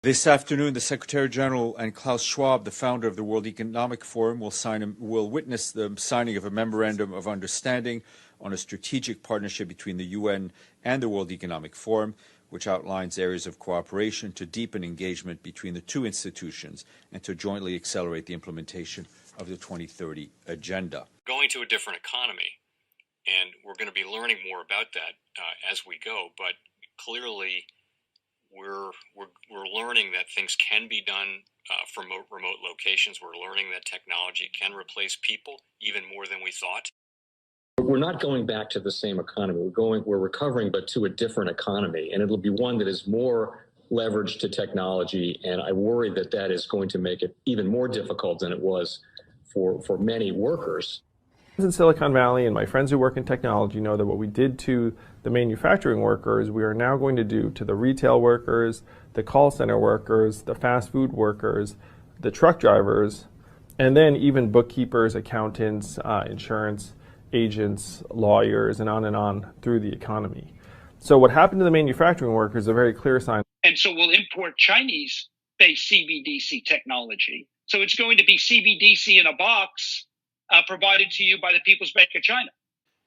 This afternoon, the Secretary General and Klaus Schwab, the founder of the World Economic Forum, will witness the signing of a memorandum of understanding on a strategic partnership between the UN and the World Economic Forum, which outlines areas of cooperation to deepen engagement between the two institutions and to jointly accelerate the implementation of the 2030 Agenda. Going to a different economy, and we're going to be learning more about that as we go, but clearly we're learning that things can be done from remote locations. We're learning that technology can replace people even more than we thought. We're not going back to the same economy. We're recovering, but to a different economy, and it'll be one that is more leveraged to technology. And I worry that that is going to make it even more difficult than it was for many workers. In Silicon Valley, and my friends who work in technology know that what we did to the manufacturing workers, we are now going to do to the retail workers, the call center workers, the fast food workers, the truck drivers, and then even bookkeepers, accountants, insurance agents, lawyers, and on through the economy. So what happened to the manufacturing workers is a very clear sign. And so we'll import Chinese-based CBDC technology. So it's going to be CBDC in a box provided to you by the People's Bank of China.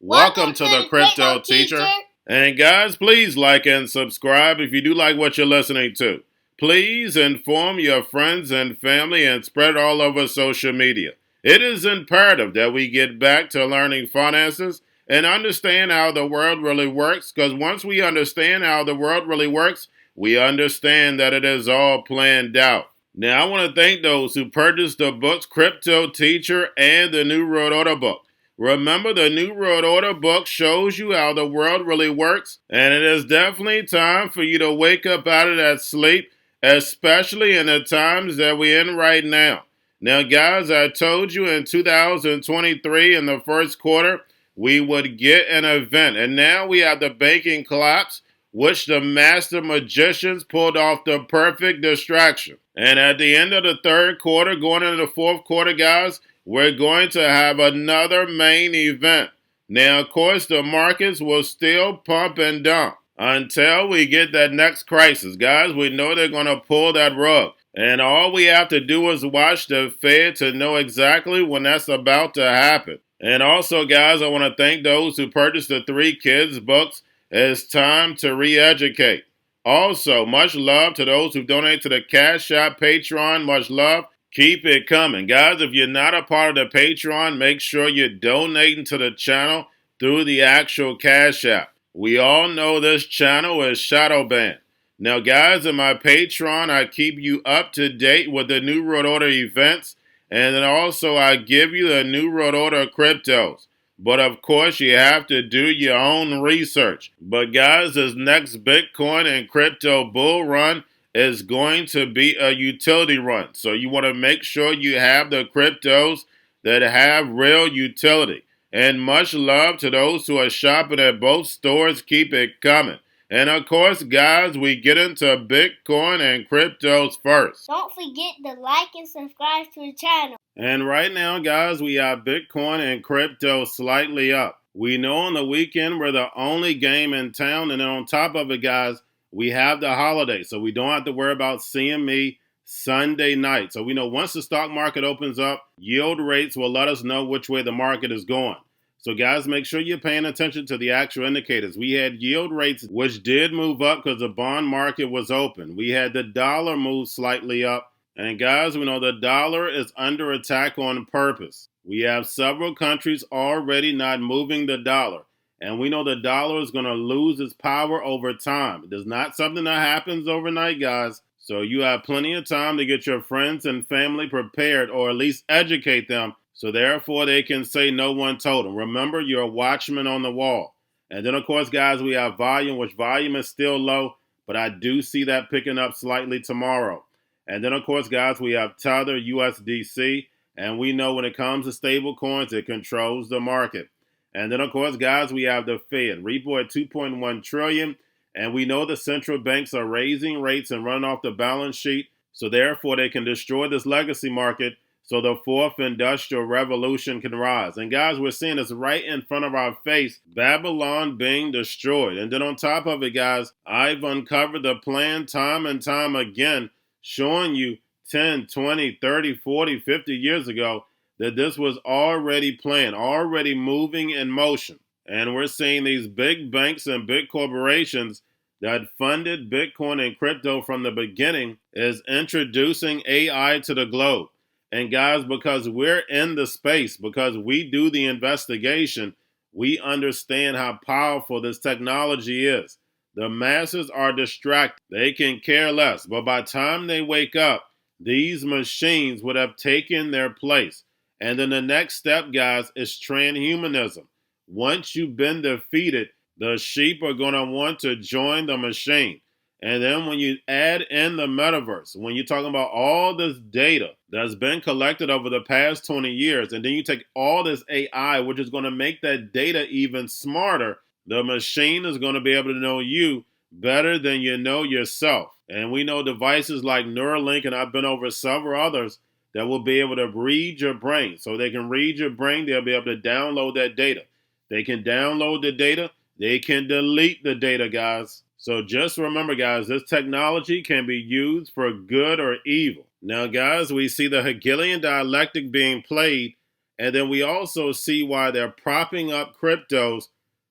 Welcome to the Crypto Teacher. And guys, please like and subscribe if you do like what you're listening to. Please inform your friends and family and spread it all over social media. It is imperative that we get back to learning finances and understand how the world really works, because once we understand how the world really works, we understand that it is all planned out. Now, I want to thank those who purchased the books Cryptoteacher and the New World Order book. Remember, the New World Order book shows you how the world really works, and it is definitely time for you to wake up out of that sleep, especially in the times that we're in right now. Now, guys, I told you in 2023 in the first quarter, we would get an event. And now we have the banking collapse, which the master magicians pulled off the perfect distraction. And at the end of the third quarter, going into the fourth quarter, guys, we're going to have another main event. Now, of course, the markets will still pump and dump until we get that next crisis. Guys, we know they're going to pull that rug. And all we have to do is watch the Fed to know exactly when that's about to happen. And also, guys, I want to thank those who purchased the 3 Kids books. It's time to re-educate. Also, much love to those who donate to the Cash App, Patreon. Much love. Keep it coming. Guys, if you're not a part of the Patreon, make sure you're donating to the channel through the actual Cash App. We all know this channel is shadow banned. Now, guys, in my Patreon, I keep you up to date with the New World Order events, and then also I give you the New World Order cryptos. But, of course, you have to do your own research. But, guys, this next Bitcoin and crypto bull run is going to be a utility run. So you want to make sure you have the cryptos that have real utility. And much love to those who are shopping at both stores. Keep it coming. And of course, guys, we get into Bitcoin and cryptos first. Don't forget to like and subscribe to the channel. And right now, guys, we have Bitcoin and crypto slightly up. We know on the weekend we're the only game in town. And then on top of it, guys, we have the holiday. So we don't have to worry about CME Sunday night. So we know once the stock market opens up, yield rates will let us know which way the market is going. So, guys, make sure you're paying attention to the actual indicators. We had yield rates, which did move up because the bond market was open. We had the dollar move slightly up. And, guys, we know the dollar is under attack on purpose. We have several countries already not moving the dollar. And we know the dollar is going to lose its power over time. It is not something that happens overnight, guys. So you have plenty of time to get your friends and family prepared, or at least educate them, so therefore they can say no one told them. Remember, you're a watchman on the wall. And then, of course, guys, we have volume, which volume is still low, but I do see that picking up slightly tomorrow. And then, of course, guys, we have Tether, USDC, and we know when it comes to stable coins, it controls the market. And then, of course, guys, we have the Fed, repo at $2.1 trillion, and we know the central banks are raising rates and running off the balance sheet, so therefore they can destroy this legacy market so the fourth industrial revolution can rise. And guys, we're seeing this right in front of our face, Babylon being destroyed. And then on top of it, guys, I've uncovered the plan time and time again showing you 10, 20, 30, 40, 50 years ago that this was already planned, already moving in motion. And we're seeing these big banks and big corporations that funded Bitcoin and crypto from the beginning is introducing AI to the globe. And guys, because we're in the space, because we do the investigation, we understand how powerful this technology is. The masses are distracted. They can care less. But by the time they wake up, these machines would have taken their place. And then the next step, guys, is transhumanism. Once you've been defeated, the sheep are going to want to join the machine. And then when you add in the metaverse, when you're talking about all this data that's been collected over the past 20 years, and then you take all this AI, which is going to make that data even smarter, the machine is going to be able to know you better than you know yourself. And we know devices like Neuralink, and I've been over several others, that will be able to read your brain. So they can read your brain, they'll be able to download that data. They can download the data, they can delete the data, guys. So just remember, guys, this technology can be used for good or evil. Now, guys, we see the Hegelian dialectic being played, and then we also see why they're propping up cryptos,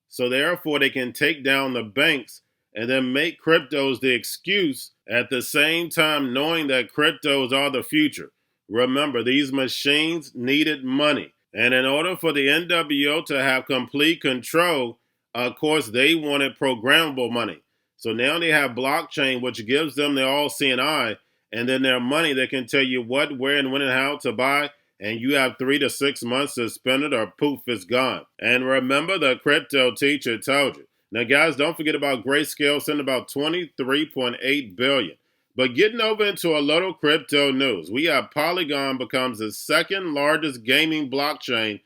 so therefore they can take down the banks and then make cryptos the excuse, at the same time knowing that cryptos are the future. Remember, these machines needed money. And in order for the NWO to have complete control, of course, they wanted programmable money. So now they have blockchain, which gives them the all-seeing eye, and then their money, they can tell you what, where, and when and how to buy, and you have 3 to 6 months to spend it or poof, it's gone. And remember, the crypto teacher told you. Now, guys, don't forget about Grayscale sending about $23.8 billion. But getting over into a little crypto news, we have Polygon becomes the second largest gaming blockchain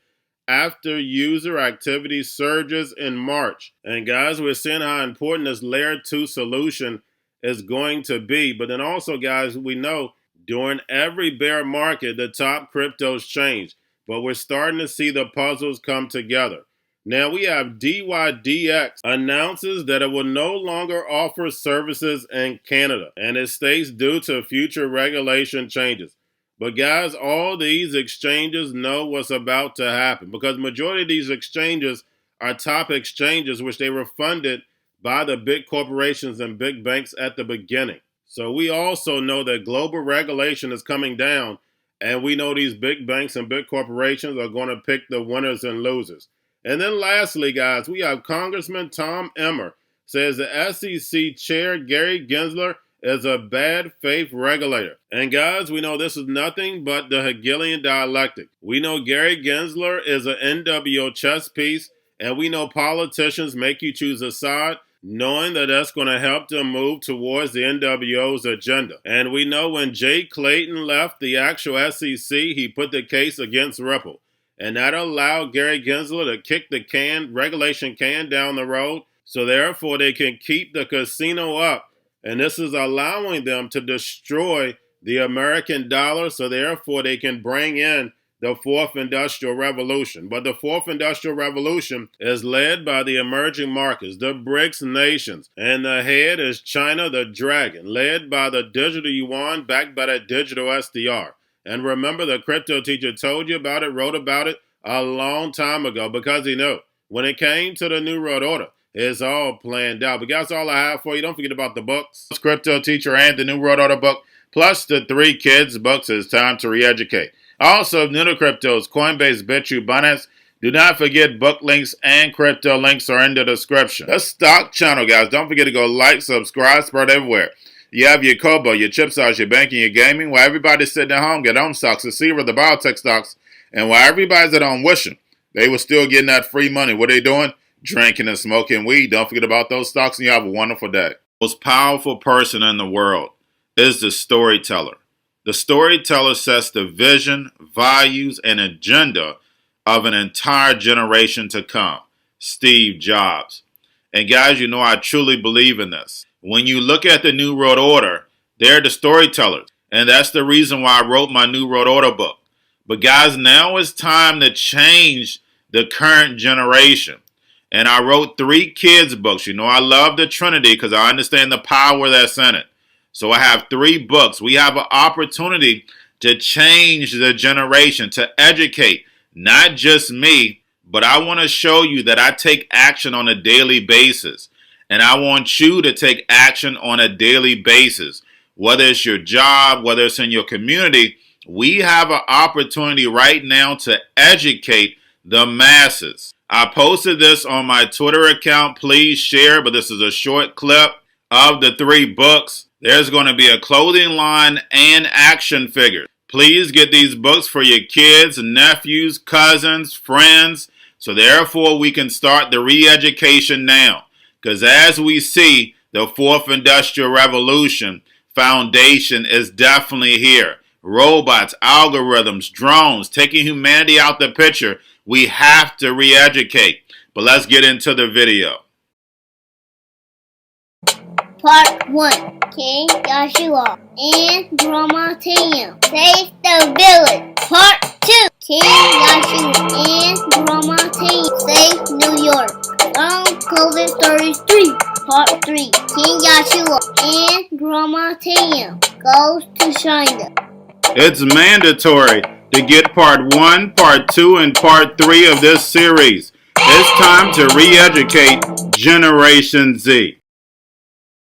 after user activity surges in March. And guys, we're seeing how important this layer 2 solution is going to be. But then also, guys, we know during every bear market, the top cryptos change. But we're starting to see the puzzles come together. Now we have DYDX announces that it will no longer offer services in Canada, and it states due to future regulation changes. But guys, all these exchanges know what's about to happen, because majority of these exchanges are top exchanges, which they were funded by the big corporations and big banks at the beginning. So we also know that global regulation is coming down, and we know these big banks and big corporations are going to pick the winners and losers. And then lastly, guys, we have Congressman Tom Emmer says the SEC chair Gary Gensler is a bad faith regulator. And guys, we know this is nothing but the Hegelian dialectic. We know Gary Gensler is an NWO chess piece, and we know politicians make you choose a side, knowing that that's going to help them move towards the NWO's agenda. And we know when Jay Clayton left the actual SEC, he put the case against Ripple. And that allowed Gary Gensler to kick the regulation can down the road, so therefore they can keep the casino up. And this is allowing them to destroy the American dollar, so therefore they can bring in the fourth industrial revolution. But the fourth industrial revolution is led by the emerging markets, the BRICS nations. And the head is China, the dragon, led by the digital yuan, backed by that digital SDR. And remember, the crypto teacher told you about it, wrote about it a long time ago, because he knew when it came to the New World Order, it's all planned out. But that's all I have for you. Don't forget about the books, Crypto Teacher and the New World Order book, plus the 3 kids books. It's time to re-educate. Also, new to cryptos, Coinbase, Bitrue, Binance. Do not forget book links and crypto links are in the description. The stock channel, guys. Don't forget to go like, subscribe, spread everywhere. You have your Kobo, your chip stocks, your banking, your gaming, while everybody's sitting at home, get home stocks, the Seaver, the biotech stocks, and while everybody's at home wishing they were still getting that free money, what are they doing? Drinking and smoking weed. Don't forget about those stocks, and you have a wonderful day. The most powerful person in the world is the storyteller. The storyteller sets the vision, values, and agenda of an entire generation to come. Steve Jobs. And guys, you know I truly believe in this. When you look at the New World Order, they're the storytellers. And that's the reason why I wrote my New World Order book. But guys, now it's time to change the current generation. And I wrote 3 kids books. You know I love the Trinity because I understand the power that's in it. So I have 3 books. We have an opportunity to change the generation, to educate, not just me, but I want to show you that I take action on a daily basis. And I want you to take action on a daily basis. Whether it's your job, whether it's in your community, we have an opportunity right now to educate the masses. I posted this on my Twitter account. Please share, but this is a short clip of the 3 books. There's going to be a clothing line and action figures. Please get these books for your kids, nephews, cousins, friends, so therefore we can start the re-education now. Because as we see, the 4th Industrial Revolution foundation is definitely here. Robots, algorithms, drones, taking humanity out the picture. We have to re-educate. But let's get into the video. Part 1. King Joshua and Grandma Tam save the village. Part 2. King Joshua and Grandma Tam save New York. From COVID Stories 3. Part 3. King Joshua and Grandma Tam goes to China. It's mandatory to get part 1, part 2, and part 3 of this series. It's time to re-educate Generation Z.